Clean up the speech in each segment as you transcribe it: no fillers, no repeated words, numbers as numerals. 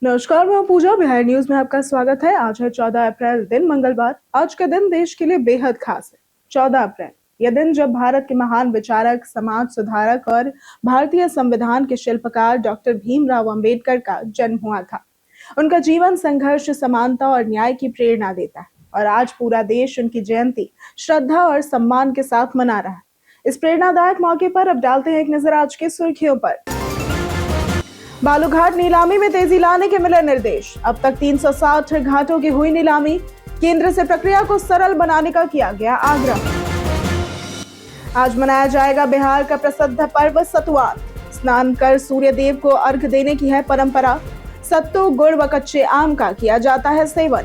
नमस्कार, मैं पूजा। बिहार न्यूज में आपका स्वागत है। आज है 14 अप्रैल, दिन मंगलवार। आज का दिन देश के लिए बेहद खास है। 14 अप्रैल यह दिन जब भारत के महान विचारक, समाज सुधारक और भारतीय संविधान के शिल्पकार डॉक्टर भीमराव अंबेडकर का जन्म हुआ था। उनका जीवन संघर्ष, समानता और न्याय की प्रेरणा देता है और आज पूरा देश उनकी जयंती श्रद्धा और सम्मान के साथ मना रहा है। इस प्रेरणादायक मौके पर अब डालते हैं एक नजर आज की सुर्खियों पर। बालूघाट नीलामी में तेजी लाने के मिले निर्देश। अब तक 360 घाटों की हुई नीलामी। केंद्र से प्रक्रिया को सरल बनाने का किया गया आग्रह। आज मनाया जाएगा बिहार का प्रसिद्ध पर्व सतुआन। स्नान कर सूर्य देव को अर्घ देने की है परंपरा। सत्तू, गुड़ व कच्चे आम का किया जाता है सेवन।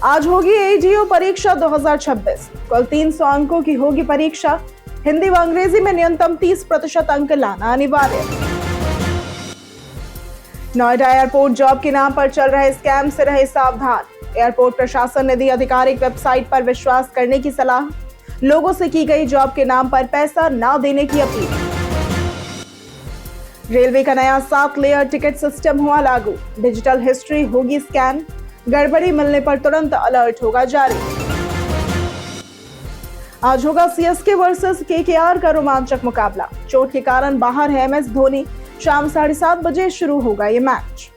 आज होगी एईडीओ परीक्षा 2026। कुल 300 अंकों की होगी परीक्षा। हिंदी व अंग्रेजी में न्यूनतम 30% अंक लाना अनिवार्य। नोएडा एयरपोर्ट जॉब के नाम पर चल रहे स्कैम से रहे सावधान। एयरपोर्ट प्रशासन ने दी आधिकारिक वेबसाइट पर विश्वास करने की सलाह। लोगों से की गई जॉब के नाम पर पैसा न देने की अपील। रेलवे का नया 7 लेयर टिकट सिस्टम हुआ लागू। डिजिटल हिस्ट्री होगी स्कैन। गड़बड़ी मिलने पर तुरंत अलर्ट होगा जारी। आज होगा सीएसके वर्सेस केकेआर का रोमांचक मुकाबला। चोट के कारण बाहर है एमएस धोनी। शाम 7:30 बजे शुरू होगा ये मैच।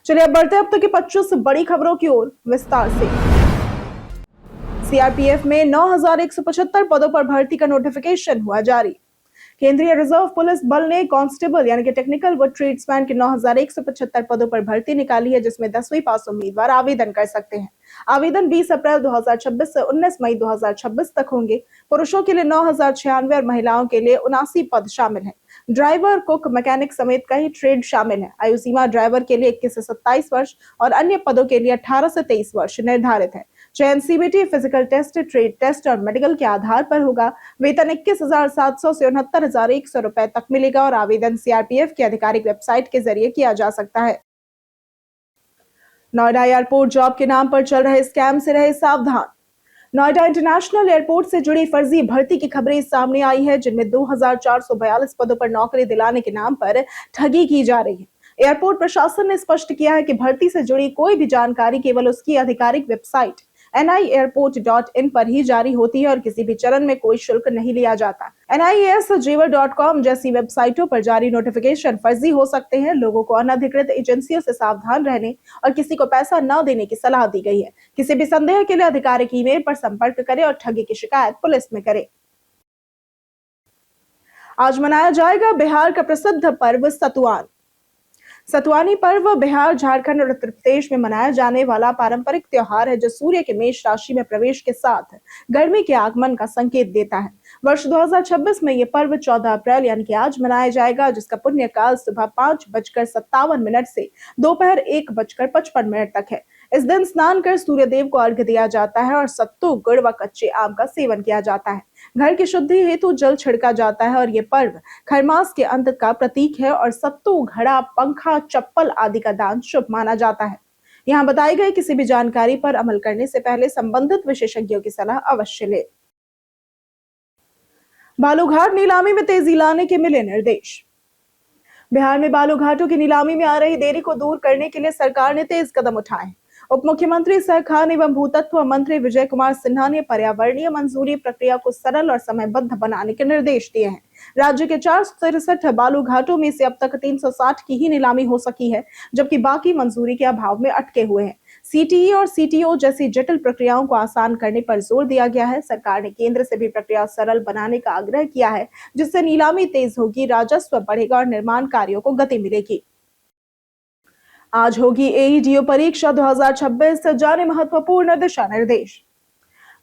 चलिए अब बढ़ते अब तक की 25 बड़ी खबरों की ओर विस्तार से। सीआरपीएफ में 9,175 पदों पर भर्ती का नोटिफिकेशन हुआ जारी। केंद्रीय रिजर्व पुलिस बल ने कांस्टेबल यानी कि टेक्निकल व ट्रेड्समैन के 9,175 पदों पर भर्ती निकाली है, जिसमें 10वीं पास उम्मीदवार आवेदन कर सकते हैं। आवेदन 20 अप्रैल 2026 से 19 मई 2026 तक होंगे। पुरुषों के लिए 9,096 और महिलाओं के लिए 79 पद शामिल हैं। ड्राइवर, कुक, मैकेनिक समेत कई ट्रेड शामिल हैं। आयु सीमा ड्राइवर के लिए 21 से 27 वर्ष और अन्य पदों के लिए 18 से 23 वर्ष निर्धारित है। चयन CBT, physical test, trade test और मेडिकल के आधार पर होगा। वेतन 21,700 से 69,100 रुपए तक मिलेगा और आवेदन सीआरपीएफ की आधिकारिक वेबसाइट के जरिए किया जा सकता है। नोएडा एयरपोर्ट जॉब के नाम पर चल रहे स्कैम से रहे सावधान। नोएडा इंटरनेशनल एयरपोर्ट से जुड़ी फर्जी भर्ती की खबरें सामने आई है, जिनमें 2,442 पदों पर नौकरी दिलाने के नाम पर ठगी की जा रही है। एयरपोर्ट प्रशासन ने स्पष्ट किया है कि भर्ती से जुड़ी कोई भी जानकारी केवल उसकी आधिकारिक वेबसाइट niairport.in पर ही जारी होती है और किसी भी चरण में कोई शुल्क नहीं लिया जाता। NIASjewer.com जैसी वेबसाइटों पर जारी नोटिफिकेशन फर्जी हो सकते हैं। लोगों को अनधिकृत एजेंसियों से सावधान रहने और किसी को पैसा न देने की सलाह दी गई है। किसी भी संदेह के लिए आधिकारिक ईमेल पर संपर्क करें और ठगी की शिकायत पुलिस में करें। आज मनाया जाएगा बिहार का प्रसिद्ध पर्व सतुआन। सतुआनी पर्व बिहार, झारखंड और उत्तर प्रदेश में मनाया जाने वाला पारंपरिक त्योहार है, जो सूर्य के मेष राशि में प्रवेश के साथ गर्मी के आगमन का संकेत देता है। वर्ष 2026 में यह पर्व 14 अप्रैल यानी कि आज मनाया जाएगा, जिसका पुण्य काल सुबह 5:57 से दोपहर 1:55 तक है। इस दिन स्नान कर सूर्य देव को अर्घ्य दिया जाता है और सत्तू, गुड़ व कच्चे आम का सेवन किया जाता है। घर की शुद्धि हेतु जल छिड़का जाता है और ये पर्व खरमास के अंत का प्रतीक है और सत्तू, घड़ा, पंखा, चप्पल आदि का दान शुभ माना जाता है। यहाँ बताई गई किसी भी जानकारी पर अमल करने से पहले संबंधित विशेषज्ञों की सलाह अवश्य ले। बालूघाट नीलामी में तेजी लाने के मिले निर्देश। बिहार में बालू घाटों की नीलामी में आ रही देरी को दूर करने के लिए सरकार ने तेज कदम उठाए हैं। उप मुख्यमंत्री सह खान एवं भूतत्व मंत्री विजय कुमार सिन्हा ने पर्यावरणीय मंजूरी प्रक्रिया को सरल और समयबद्ध बनाने के निर्देश दिए हैं। राज्य के 463 बालू घाटों में से अब तक 360 की ही नीलामी हो सकी है, जबकि बाकी मंजूरी के अभाव में अटके हुए हैं। सीटीई और सीटीओ जैसी जटिल प्रक्रियाओं को आसान करने पर जोर दिया गया है। सरकार ने केंद्र से भी प्रक्रिया सरल बनाने का आग्रह किया है, जिससे नीलामी तेज होगी, राजस्व बढ़ेगा और निर्माण कार्यों को गति मिलेगी। आज होगी एईडीओ परीक्षा 2026, जाने महत्वपूर्ण दिशा निर्देश।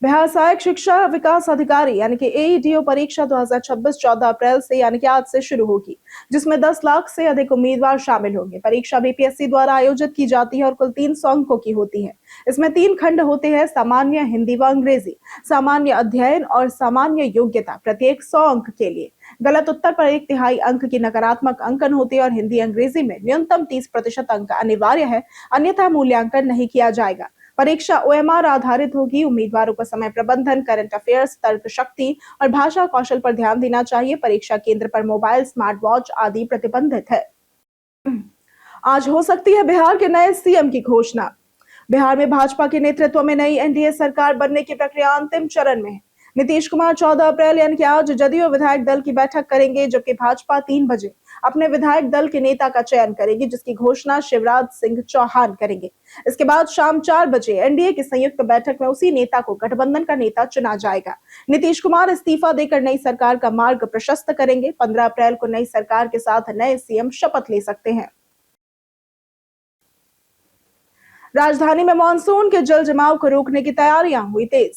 बिहार सहायक शिक्षा विकास अधिकारी यानी कि एईडीओ परीक्षा 2026 14 अप्रैल से यानी कि आज से शुरू होगी, जिसमें 10 लाख से अधिक उम्मीदवार शामिल होंगे। परीक्षा बीपीएससी द्वारा आयोजित की जाती है और कुल 300 अंकों की होती है। इसमें 3 खंड होते हैं: सामान्य, हिंदी व अंग्रेजी, सामान्य अध्ययन और सामान्य योग्यता। प्रत्येक 100 अंक के लिए गलत उत्तर पर 1/3 अंक की नकारात्मक अंकन होती है और हिंदी अंग्रेजी में न्यूनतम 30% अंक अनिवार्य है, अन्यथा मूल्यांकन नहीं किया जाएगा। परीक्षा ओएमआर आधारित होगी। उम्मीदवारों को समय प्रबंधन, करंट अफेयर्स, तर्क शक्ति और भाषा कौशल पर ध्यान देना चाहिए। परीक्षा केंद्र पर मोबाइल, स्मार्ट वॉच आदि प्रतिबंधित है। आज हो सकती है बिहार के नए सीएम की घोषणा। बिहार में भाजपा के नेतृत्व में नई एनडीए सरकार बनने की प्रक्रिया अंतिम चरण में है। नीतीश कुमार 14 अप्रैल यानी कि आज जदयू विधायक दल की बैठक करेंगे, जबकि भाजपा 3 बजे अपने विधायक दल के नेता का चयन करेगी, जिसकी घोषणा शिवराज सिंह चौहान करेंगे। इसके बाद शाम 4 बजे एनडीए की संयुक्त बैठक में उसी नेता को गठबंधन का नेता चुना जाएगा। नीतीश कुमार इस्तीफा देकर नई सरकार का मार्ग प्रशस्त करेंगे। 15 अप्रैल को नई सरकार के साथ नए सीएम शपथ ले सकते हैं। राजधानी में मानसून के जल जमाव को रोकने की तैयारियां हुई तेज।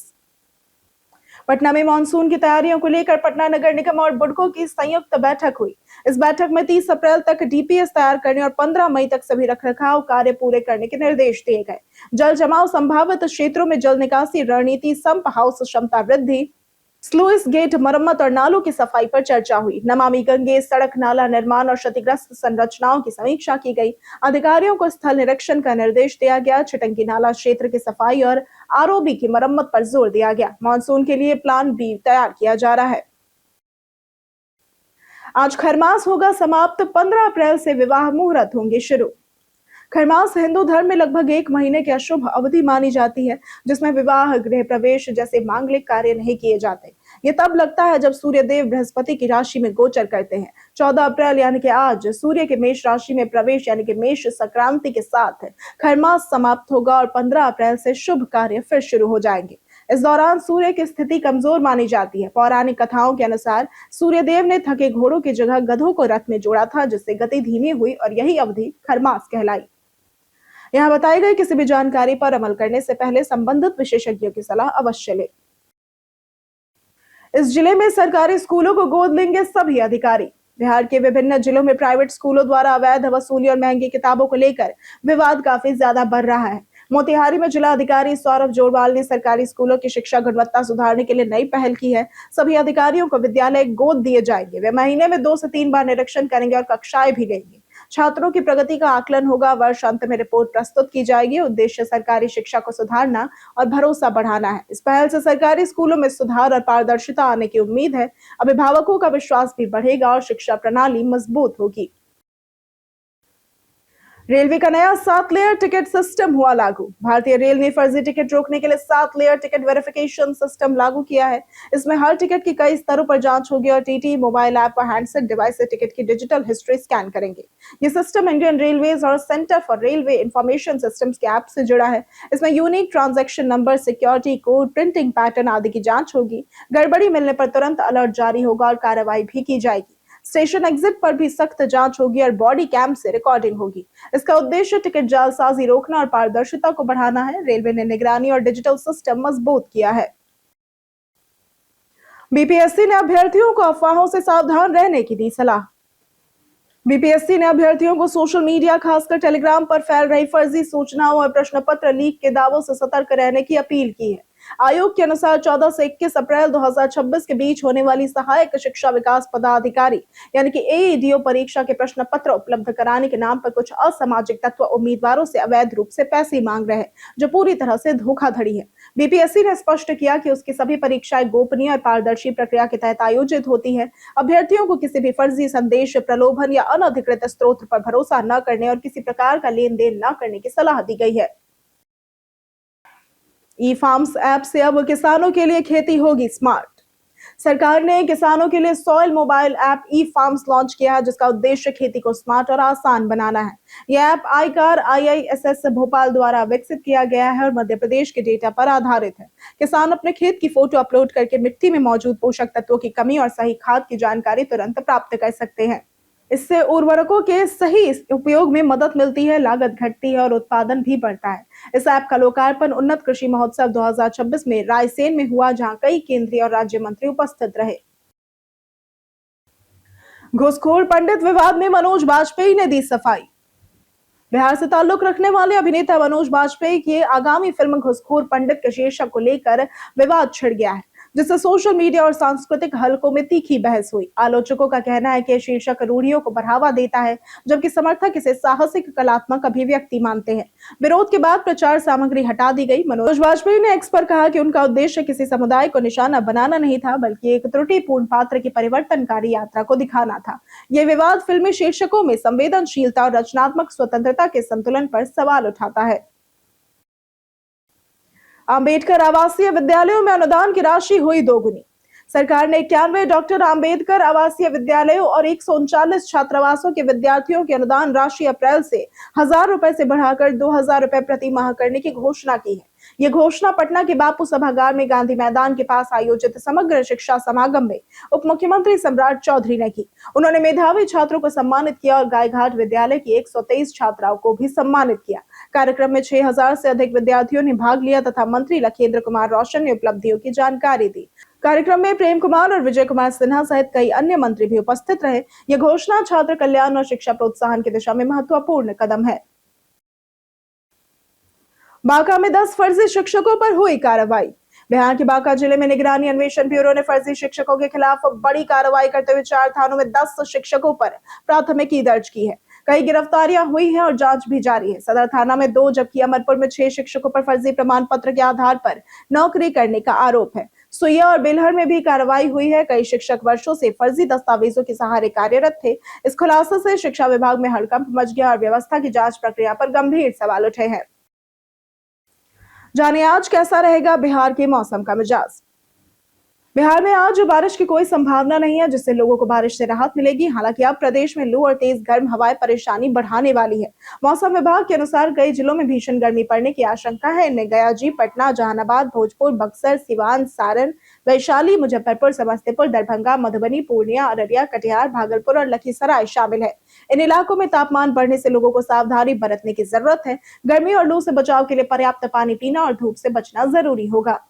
पटना में मानसून की तैयारियों को लेकर पटना नगर निगम और बुडको की संयुक्त बैठक हुई। इस बैठक में 30 अप्रैल तक डीपीएस तैयार करने और 15 मई तक सभी रखरखाव कार्य पूरे करने के निर्देश दिए गए। जल जमाव संभावित क्षेत्रों में जल निकासी रणनीति, संप हाउस क्षमता वृद्धि, स्लूइस गेट मरम्मत और नालों की सफाई पर चर्चा हुई। नमामि गंगे सड़क नाला निर्माण और क्षतिग्रस्त संरचनाओं की समीक्षा की गई। अधिकारियों को स्थल निरीक्षण का निर्देश दिया गया। छिटंकी नाला क्षेत्र की सफाई और आरओबी की मरम्मत पर जोर दिया गया। मानसून के लिए प्लान बी तैयार किया जा रहा है। आज खरमास होगा समाप्त। 15 अप्रैल से विवाह मुहूर्त होंगे शुरू। खरमास हिंदू धर्म में लगभग 1 महीने की अशुभ अवधि मानी जाती है, जिसमें विवाह, गृह प्रवेश जैसे मांगलिक कार्य नहीं किए जाते। ये तब लगता है जब सूर्य देव बृहस्पति की राशि में गोचर करते हैं। 14 अप्रैल यानी कि आज सूर्य के मेष राशि में प्रवेश यानी कि मेष संक्रांति के साथ खरमास समाप्त होगा और 15 अप्रैल से शुभ कार्य फिर शुरू हो जाएंगे। इस दौरान सूर्य की स्थिति कमजोर मानी जाती है। पौराणिक कथाओं के अनुसार सूर्य देव ने थके घोड़ों की जगह गधों को रथ में जोड़ा था, जिससे गति धीमी हुई और यही अवधि खरमास कहलाई। यहाँ बताई गई किसी भी जानकारी पर अमल करने से पहले संबंधित विशेषज्ञों की सलाह अवश्य लें। इस जिले में सरकारी स्कूलों को गोद लेंगे सभी अधिकारी। बिहार के विभिन्न जिलों में प्राइवेट स्कूलों द्वारा अवैध वसूली और महंगी किताबों को लेकर विवाद काफी ज्यादा बढ़ रहा है। मोतिहारी में जिला अधिकारी सौरभ जोरवाल ने सरकारी स्कूलों की शिक्षा गुणवत्ता सुधारने के लिए नई पहल की है। सभी अधिकारियों को विद्यालय गोद दिए जाएंगे। वे महीने में 2 से 3 बार निरीक्षण करेंगे और कक्षाएं भी लेंगे। छात्रों की प्रगति का आकलन होगा। वर्ष अंत में रिपोर्ट प्रस्तुत की जाएगी। उद्देश्य सरकारी शिक्षा को सुधारना और भरोसा बढ़ाना है। इस पहल से सरकारी स्कूलों में सुधार और पारदर्शिता आने की उम्मीद है। अभिभावकों का विश्वास भी बढ़ेगा और शिक्षा प्रणाली मजबूत होगी। रेलवे का नया 7 लेयर टिकट सिस्टम हुआ लागू। भारतीय रेल ने फर्जी टिकट रोकने के लिए 7 लेयर टिकट वेरिफिकेशन सिस्टम लागू किया है। इसमें हर टिकट की कई स्तरों पर जांच होगी और टीटी मोबाइल ऐप और हैंडसेट डिवाइस से टिकट की डिजिटल हिस्ट्री स्कैन करेंगे। ये सिस्टम इंडियन रेलवेज और centre for railway information systems के ऐप से जुड़ा है। इसमें unique transaction number, security code, printing pattern आदि की जांच होगी। गड़बड़ी मिलने पर तुरंत अलर्ट जारी होगा और कार्रवाई भी की जाएगी। स्टेशन एग्जिट पर भी सख्त जांच होगी और बॉडी कैम से रिकॉर्डिंग होगी। इसका उद्देश्य टिकट जालसाजी रोकना और पारदर्शिता को बढ़ाना है। रेलवे ने निगरानी और डिजिटल सिस्टम मजबूत किया है। बीपीएससी ने अभ्यर्थियों को अफवाहों से सावधान रहने की दी सलाह। बीपीएससी ने अभ्यर्थियों को सोशल मीडिया, खासकर टेलीग्राम पर फैल रही फर्जी सूचनाओं और प्रश्न पत्र लीक के दावों से सतर्क रहने की अपील की है। आयोग के अनुसार 14 से 21 अप्रैल 2026 के बीच होने वाली सहायक शिक्षा विकास पदाधिकारी यानी कि एईडीओ परीक्षा के प्रश्न पत्र उपलब्ध कराने के नाम पर कुछ असामाजिक तत्व उम्मीदवारों से अवैध रूप से पैसे मांग रहे हैं, जो पूरी तरह से धोखाधड़ी है। बीपीएससी ने स्पष्ट किया कि उसकी सभी परीक्षाएं गोपनीय और पारदर्शी प्रक्रिया के तहत आयोजित होती है। अभ्यर्थियों को किसी भी फर्जी संदेश, प्रलोभन या अनधिकृत स्रोत पर भरोसा न करने और किसी प्रकार का लेन देन न करने की सलाह दी गई है। ई फार्म्स ऐप से अब किसानों के लिए खेती होगी स्मार्ट। सरकार ने किसानों के लिए सॉइल मोबाइल ऐप ई फार्म्स लॉन्च किया है, जिसका उद्देश्य खेती को स्मार्ट और आसान बनाना है। यह ऐप आईकार IISS भोपाल द्वारा विकसित किया गया है और मध्य प्रदेश के डेटा पर आधारित है। किसान अपने खेत की फोटो अपलोड करके मिट्टी में मौजूद पोषक तत्वों की कमी और सही खाद की जानकारी तुरंत प्राप्त कर सकते हैं। इससे उर्वरकों के सही उपयोग में मदद मिलती है, लागत घटती है और उत्पादन भी बढ़ता है। इस ऐप का लोकार्पण उन्नत कृषि महोत्सव 2026 में रायसेन में हुआ, जहां कई केंद्रीय और राज्य मंत्री उपस्थित रहे। घूसखोर पंडित विवाद में मनोज बाजपेयी ने दी सफाई। बिहार से ताल्लुक रखने वाले अभिनेता मनोज बाजपेयी की आगामी फिल्म घूसखोर पंडित के शीर्षक को लेकर विवाद छिड़ गया है। जिससे सोशल मीडिया और सांस्कृतिक हलकों में तीखी बहस हुई। आलोचकों का कहना है कि यह शीर्षक रूढ़ियों को बढ़ावा देता है, जबकि समर्थक इसे साहसिक कलात्मक अभिव्यक्ति मानते हैं। विरोध के बाद प्रचार सामग्री हटा दी गई। मनोज वाजपेयी ने एक्स पर कहा कि उनका उद्देश्य किसी समुदाय को निशाना बनाना नहीं था, बल्कि एक त्रुटिपूर्ण पात्र की परिवर्तनकारी यात्रा को दिखाना था। यह विवाद फिल्मी शीर्षकों में संवेदनशीलता और रचनात्मक स्वतंत्रता के संतुलन पर सवाल उठाता है। अंबेडकर आवासीय विद्यालयों में अनुदान की राशि हुई दोगुनी। सरकार ने 91 डॉक्टर अंबेडकर आवासीय विद्यालयों और 139 छात्रावासों के विद्यार्थियों की अनुदान राशि अप्रैल से 1000 रुपए से बढ़ाकर 2000 रुपए प्रति माह करने की घोषणा की है। यह घोषणा पटना के बापू सभागार में गांधी मैदान के पास आयोजित समग्र शिक्षा समागम में उप मुख्यमंत्री सम्राट चौधरी ने की। उन्होंने मेधावी छात्रों को सम्मानित किया और गायघाट विद्यालय की 123 छात्राओं को भी सम्मानित किया। कार्यक्रम में 6000 से अधिक विद्यार्थियों ने भाग लिया तथा मंत्री लखेंद्र कुमार रोशन ने उपलब्धियों की जानकारी दी। कार्यक्रम में प्रेम कुमार और विजय कुमार सिन्हा सहित कई अन्य मंत्री भी उपस्थित रहे। यह घोषणा छात्र कल्याण और शिक्षा प्रोत्साहन की दिशा में महत्वपूर्ण कदम है। बांका में 10 फर्जी शिक्षकों पर हुई कार्रवाई। बिहार के बांका जिले में निगरानी अन्वेषण ब्यूरो ने फर्जी शिक्षकों के खिलाफ बड़ी कार्रवाई करते हुए 4 थानों में 10 शिक्षकों पर प्राथमिकी दर्ज की है। कई गिरफ्तारियां हुई हैं और जांच भी जारी है। सदर थाना में 2 जबकि अमरपुर में 6 शिक्षकों पर फर्जी प्रमाण पत्र के आधार पर नौकरी करने का आरोप है। सुइया और बेलहर में भी कार्रवाई हुई है। कई शिक्षक वर्षों से फर्जी दस्तावेजों के सहारे कार्यरत थे। इस खुलासे से शिक्षा विभाग में हड़कंप मच गया और व्यवस्था की जांच प्रक्रिया पर गंभीर सवाल उठे हैं। जानिए आज कैसा रहेगा बिहार के मौसम का मिजाज। बिहार में आज बारिश की कोई संभावना नहीं है, जिससे लोगों को बारिश से राहत मिलेगी। हालांकि अब प्रदेश में लू और तेज गर्म हवाएं परेशानी बढ़ाने वाली है। मौसम विभाग के अनुसार कई जिलों में भीषण गर्मी पड़ने की आशंका है। इनमें गया, पटना, जहानाबाद, भोजपुर, बक्सर, सिवान, सारण, वैशाली, मुजफ्फरपुर, समस्तीपुर, दरभंगा, मधुबनी, पूर्णिया, अररिया, कटिहार, भागलपुर और लखीसराय शामिल है। इन इलाकों में तापमान बढ़ने से लोगों को सावधानी बरतने की जरूरत है। गर्मी और लू से बचाव के लिए पर्याप्त पानी पीना और धूप से बचना जरूरी होगा।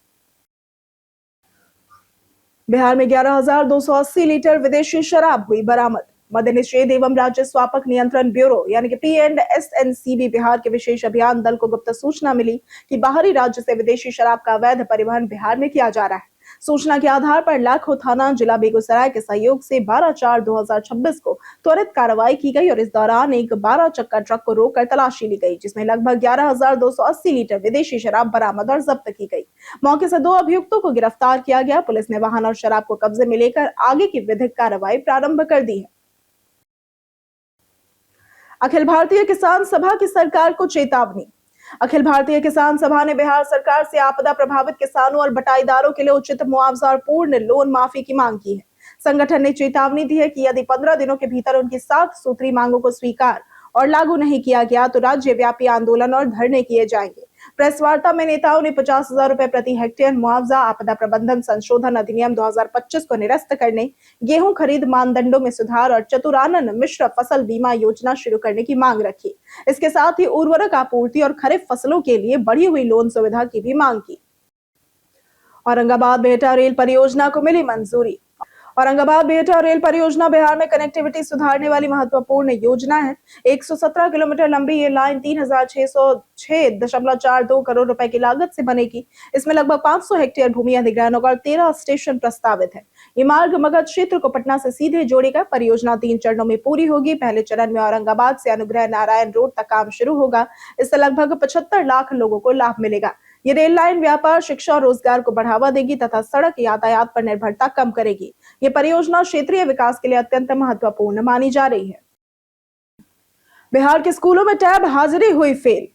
बिहार में 11,280 लीटर विदेशी शराब हुई बरामद। मद्य निषेध एवं राज्य स्वापक नियंत्रण ब्यूरो यानी कि PNSNCB बिहार के विशेष अभियान दल को गुप्त सूचना मिली कि बाहरी राज्य से विदेशी शराब का अवैध परिवहन बिहार में किया जा रहा है। सूचना के आधार पर लाखों थाना जिला बेगूसराय के सहयोग से 12/4/2026 को त्वरित कार्रवाई की गई और इस दौरान एक 12 चक्का ट्रक को रोककर तलाशी ली गई, जिसमें लगभग 11,280 लीटर विदेशी शराब बरामद और जब्त की गई। मौके से 2 अभियुक्तों को गिरफ्तार किया गया। पुलिस ने वाहन और शराब को कब्जे में लेकर आगे की विधिक कार्रवाई प्रारंभ कर दी है। अखिल भारतीय किसान सभा की सरकार को चेतावनी। अखिल भारतीय किसान सभा ने बिहार सरकार से आपदा प्रभावित किसानों और बटाईदारों के लिए उचित मुआवजा और पूर्ण लोन माफी की मांग की है। संगठन ने चेतावनी दी है कि यदि 15 दिनों के भीतर उनकी 7 सूत्री मांगों को स्वीकार और लागू नहीं किया गया तो राज्यव्यापी आंदोलन और धरने किए जाएंगे। प्रेस वार्ता में नेताओं ने 50,000 रुपए प्रति हेक्टेयर मुआवजा, आपदा प्रबंधन संशोधन अधिनियम 2025 को निरस्त करने, गेहूं खरीद मानदंडों में सुधार और चतुरानन मिश्र फसल बीमा योजना शुरू करने की मांग रखी। इसके साथ ही उर्वरक आपूर्ति और खरीफ फसलों के लिए बढ़ी हुई लोन सुविधा की भी मांग की। औरंगाबाद बिहटा रेल परियोजना को मिली मंजूरी। औरंगाबाद बिहटा रेल परियोजना बिहार में कनेक्टिविटी सुधारने वाली महत्वपूर्ण योजना है। 117 किलोमीटर लंबी ये लाइन 3606.42 करोड़ रुपए की लागत से बनेगी। इसमें लगभग 500 हेक्टेयर भूमि अधिग्रहण होगा और 13 स्टेशन प्रस्तावित है। ये मार्ग मगध क्षेत्र को पटना से सीधे जोड़ेगा। परियोजना 3 चरणों में पूरी होगी। पहले चरण में औरंगाबाद से अनुग्रह नारायण रोड तक काम शुरू होगा। इससे लगभग 75 लाख लोगों को लाभ मिलेगा। ये रेल लाइन व्यापार, शिक्षा और रोजगार को बढ़ावा देगी तथा सड़क यातायात पर निर्भरता कम करेगी। ये परियोजना क्षेत्रीय विकास के लिए अत्यंत महत्वपूर्ण मानी जा रही है। बिहार के स्कूलों में टैब हाजिरी हुई फेल।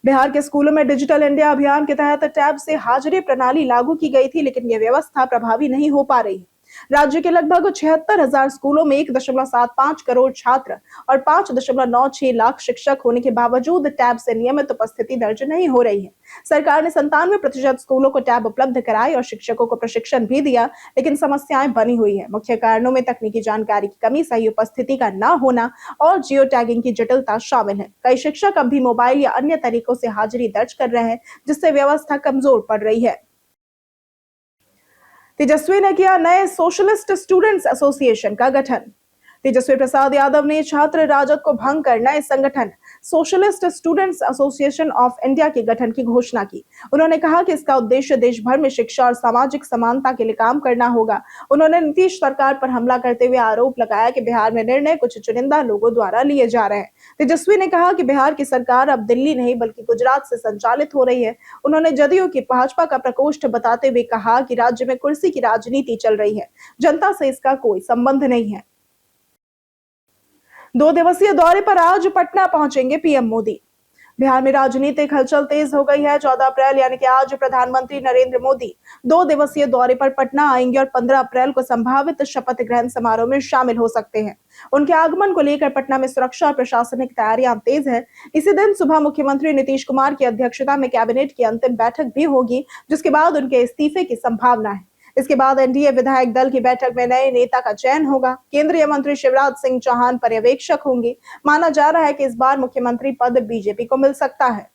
बिहार के स्कूलों में डिजिटल इंडिया अभियान के तहत टैब से हाजिरी प्रणाली लागू की गई थी, लेकिन यह व्यवस्था प्रभावी नहीं हो पा रही है। राज्य के लगभग 76,000 स्कूलों में 1.75 करोड़ छात्र और 5.96 लाख शिक्षक होने के बावजूद टैब से नियमित उपस्थिति दर्ज नहीं हो रही है। सरकार ने 97% स्कूलों को टैब उपलब्ध कराए और शिक्षकों को प्रशिक्षण भी दिया, लेकिन समस्याएं बनी हुई है। मुख्य कारणों में तकनीकी जानकारी की कमी, सही उपस्थिति का न होना और जियो टैगिंग की जटिलता शामिल है। कई शिक्षक अब भी मोबाइल या अन्य तरीकों से हाजिरी दर्ज कर रहे हैं, जिससे व्यवस्था कमजोर पड़ रही है। तेजस्वी ने किया नए सोशलिस्ट स्टूडेंट्स एसोसिएशन का गठन। तेजस्वी प्रसाद यादव ने छात्र राजद को भंग कर नए संगठन socialist students association of India के गठन की घोषणा की। उन्होंने कहा कि इसका उद्देश्य देश भर में शिक्षा और सामाजिक समानता के लिए काम करना होगा। उन्होंने नीतीश सरकार पर हमला करते हुए आरोप लगाया कि बिहार में निर्णय कुछ चुनिंदा लोगों द्वारा लिए जा रहे हैं। तेजस्वी ने कहा कि बिहार की सरकार अब दिल्ली नहीं बल्कि गुजरात से संचालित हो रही है। उन्होंने जदयू की भाजपा का प्रकोष्ठ बताते हुए कहा कि राज्य में कुर्सी की राजनीति चल रही है, जनता से इसका कोई संबंध नहीं है। 2 दिवसीय दौरे पर आज पटना पहुंचेंगे पीएम मोदी। बिहार में राजनीतिक हलचल तेज हो गई है। 14 अप्रैल यानी कि आज प्रधानमंत्री नरेंद्र मोदी 2 दिवसीय दौरे पर पटना आएंगे और 15 अप्रैल को संभावित शपथ ग्रहण समारोह में शामिल हो सकते हैं। उनके आगमन को लेकर पटना में सुरक्षा और प्रशासनिक तैयारियां तेज है। इसी दिन सुबह मुख्यमंत्री नीतीश कुमार की अध्यक्षता में कैबिनेट की अंतिम बैठक भी होगी, जिसके बाद उनके इस्तीफे की संभावना है। इसके बाद एनडीए विधायक दल की बैठक में नए नेता का चयन होगा। केंद्रीय मंत्री शिवराज सिंह चौहान पर्यवेक्षक होंगे। माना जा रहा है कि इस बार मुख्यमंत्री पद बीजेपी को मिल सकता है।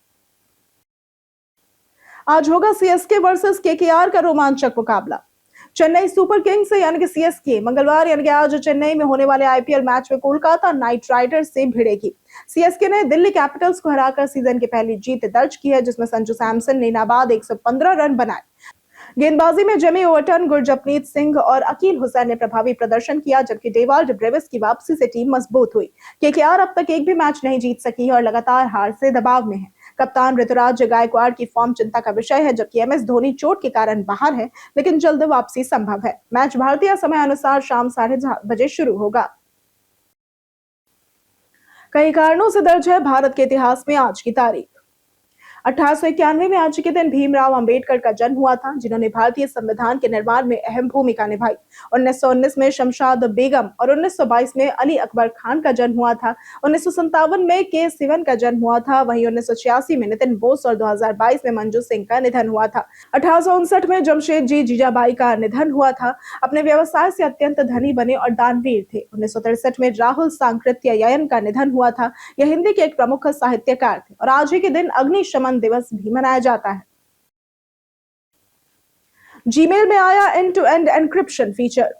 आज होगा सीएसके वर्सेस केकेआर का रोमांचक मुकाबला। चेन्नई सुपर किंग्स यानी कि सीएसके मंगलवार यानी कि आज चेन्नई में होने वाले आईपीएल मैच में कोलकाता नाइट राइडर्स से भिड़ेगी। सीएसके ने दिल्ली कैपिटल्स को हराकर सीजन की पहली जीत दर्ज की है, जिसमें संजू सैमसन ने नाबाद 115 रन बनाए। गेंदबाजी में जेमी ओवरटन, गुरजपनीत सिंह और अकील हुसैन ने प्रभावी प्रदर्शन किया, जबकि डेवाल्ड ब्रेविस की वापसी से टीम मजबूत हुई। केकेआर अब तक एक भी मैच नहीं जीत सकी है और लगातार हार से दबाव में है। कप्तान ऋतुराज गायकवाड़ की फॉर्म चिंता का विषय है, जबकि एमएस धोनी चोट के कारण बाहर है, लेकिन जल्द वापसी संभव है। मैच भारतीय समय अनुसार शाम 7:30 बजे शुरू होगा। कई कारणों से दर्ज है भारत के इतिहास में आज की तारीख। 1891 में आज के दिन भीमराव अंबेडकर का जन्म हुआ था, जिन्होंने भारतीय संविधान के निर्माण में अहम भूमिका निभाई। 1919 में शमशाद बेगम और 1922 में अली अकबर खान का जन्म हुआ था। 1957 में के सिवन का जन्म हुआ था। वहीं 1986 में नितिन बोस और 2022 में मंजू सिंह का निधन हुआ था। 1859 में जमशेदजी जीजाबाई का निधन हुआ था। अपने व्यवसाय से अत्यंत धनी बने और दानवीर थे। 1963 में राहुल सांकृत्यायन का निधन हुआ था। यह हिंदी के एक प्रमुख साहित्यकार थे और आज ही के दिन अग्निशमन दिवस भी मनाया जाता है। जीमेल में आया end to end encryption feature.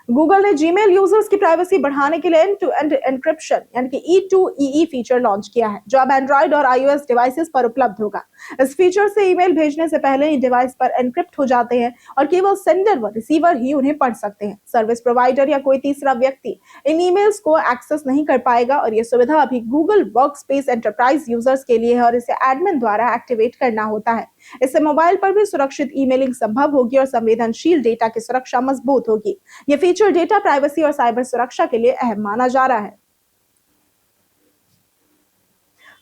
Google ने जीमेल यूजर्स की प्राइवेसी बढ़ाने के लिए एंड टू एंड एन्क्रिप्शन यानी कि E2EE फीचर लॉन्च किया है, जो अब एंड्रॉइड और iOS डिवाइसेस पर उपलब्ध होगा। इस फीचर से ईमेल भेजने से पहले ही डिवाइस पर एन्क्रिप्ट हो जाते हैं और केवल सेंडर व रिसीवर ही उन्हें पढ़ सकते हैं। सर्विस प्रोवाइडर या कोई तीसरा व्यक्ति इन ईमेल्स को एक्सेस नहीं कर पाएगा और यह सुविधा अभी गूगल वर्कस्पेस एंटरप्राइज यूजर्स के लिए है और इसे एडमिन द्वारा एक्टिवेट करना होता है। इससे मोबाइल पर भी सुरक्षित ईमेलिंग संभव होगी और संवेदनशील डेटा की सुरक्षा मजबूत होगी। यह फीचर डेटा प्राइवेसी और साइबर सुरक्षा के लिए अहम माना जा रहा है।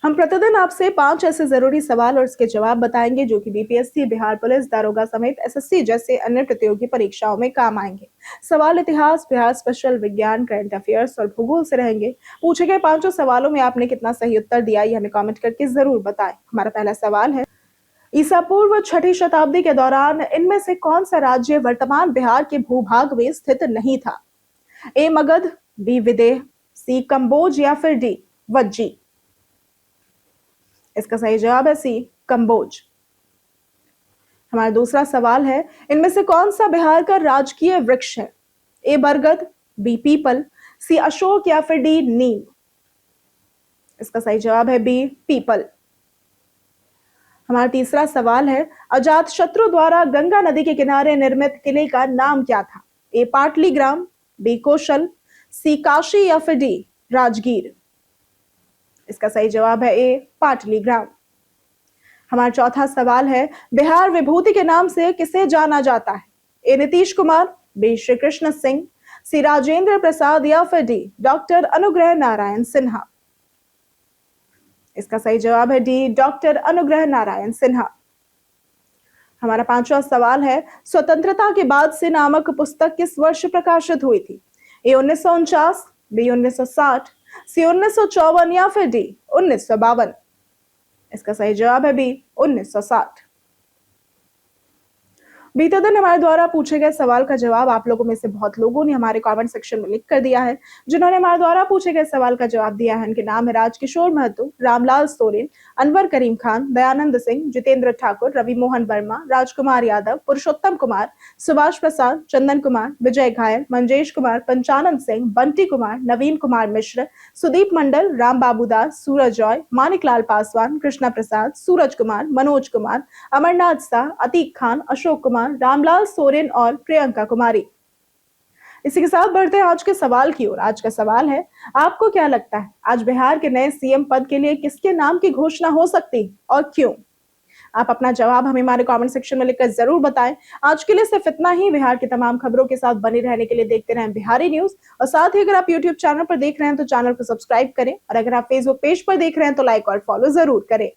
हम प्रतिदिन आपसे 5 ऐसे जरूरी सवाल और इसके जवाब बताएंगे जो कि बीपीएससी, बिहार पुलिस, दारोगा समेत एसएससी जैसे अन्य प्रतियोगी परीक्षाओं में काम आएंगे। सवाल इतिहास, बिहार स्पेशल, विज्ञान, करंट अफेयर्स और भूगोल से रहेंगे। पूछे गए 5 सवालों में आपने कितना सही उत्तर दिया, ये हमें कमेंट करके जरूर बताएं। हमारा पहला सवाल है, ईसा पूर्व 6ठी शताब्दी के दौरान इनमें से कौन सा राज्य वर्तमान बिहार के भूभाग में स्थित नहीं था? ए मगध, बी विदेह, सी कंबोज या फिर डी वज्जी। इसका सही जवाब है सी कंबोज। हमारा दूसरा सवाल है, इनमें से कौन सा बिहार का राजकीय वृक्ष है? ए बरगद, बी पीपल, सी अशोक या फिर डी नीम। इसका सही जवाब है बी पीपल। हमारा तीसरा सवाल है, अजातशत्रु द्वारा गंगा नदी के किनारे निर्मित किले का नाम क्या था? ए पाटलीग्राम, बी कौशल, सी काशी या फिर डी राजगीर। इसका सही जवाब है ए पाटलीग्राम। हमारा चौथा सवाल है, बिहार विभूति के नाम से किसे जाना जाता है? ए नीतीश कुमार, बी श्री कृष्ण सिंह, सी राजेंद्र प्रसाद या फिर डी डॉक्टर अनुग्रह नारायण सिन्हा। इसका सही जवाब है डी डॉक्टर अनुग्रह नारायण सिन्हा। हमारा पांचवा सवाल है, स्वतंत्रता के बाद से नामक पुस्तक किस वर्ष प्रकाशित हुई थी? ए 1949, बी 1960, सी 1954 या फिर डी 1952। इसका सही जवाब है बी 1960। बीते दिन हमारे द्वारा पूछे गए सवाल का जवाब आप लोगों में से बहुत लोगों ने हमारे कमेंट सेक्शन में लिख कर दिया है। जिन्होंने हमारे द्वारा पूछे गए सवाल का जवाब दिया है उनके नाम है राजकिशोर महतो, रामलाल सोरेन, अनवर करीम खान, दयानंद सिंह, जितेंद्र ठाकुर, रवि मोहन वर्मा, राजकुमार यादव, पुरुषोत्तम कुमार, सुभाष प्रसाद, चंदन कुमार, विजय घायल, मंजेश कुमार, पंचानंद सिंह, बंटी कुमार, नवीन कुमार मिश्र, सुदीप मंडल, राम बाबू दास, सूरज जॉय, मानिकलाल पासवान, कृष्णा प्रसाद, सूरज कुमार, मनोज कुमार, अमरनाथ शाह, अतीक खान, अशोक कुमार, रामलाल सोरेन और प्रियंका कुमारी। इसी के साथ बढ़ते हैं आज के सवाल की ओर। आज का सवाल है, आपको क्या लगता है आज बिहार के नए सीएम पद के लिए किसके नाम की घोषणा हो सकती है और क्यों? आप अपना जवाब हमें हमारे कमेंट सेक्शन में लिखकर जरूर बताएं। आज के लिए सिर्फ इतना ही। बिहार की तमाम खबरों के साथ बने रहने के लिए देखते रहें बिहारी न्यूज। और साथ ही अगर आप यूट्यूब चैनल पर देख रहे हैं तो चैनल को सब्सक्राइब करें, और अगर आप फेसबुक पेज पर देख रहे हैं तो लाइक और फॉलो जरूर करें।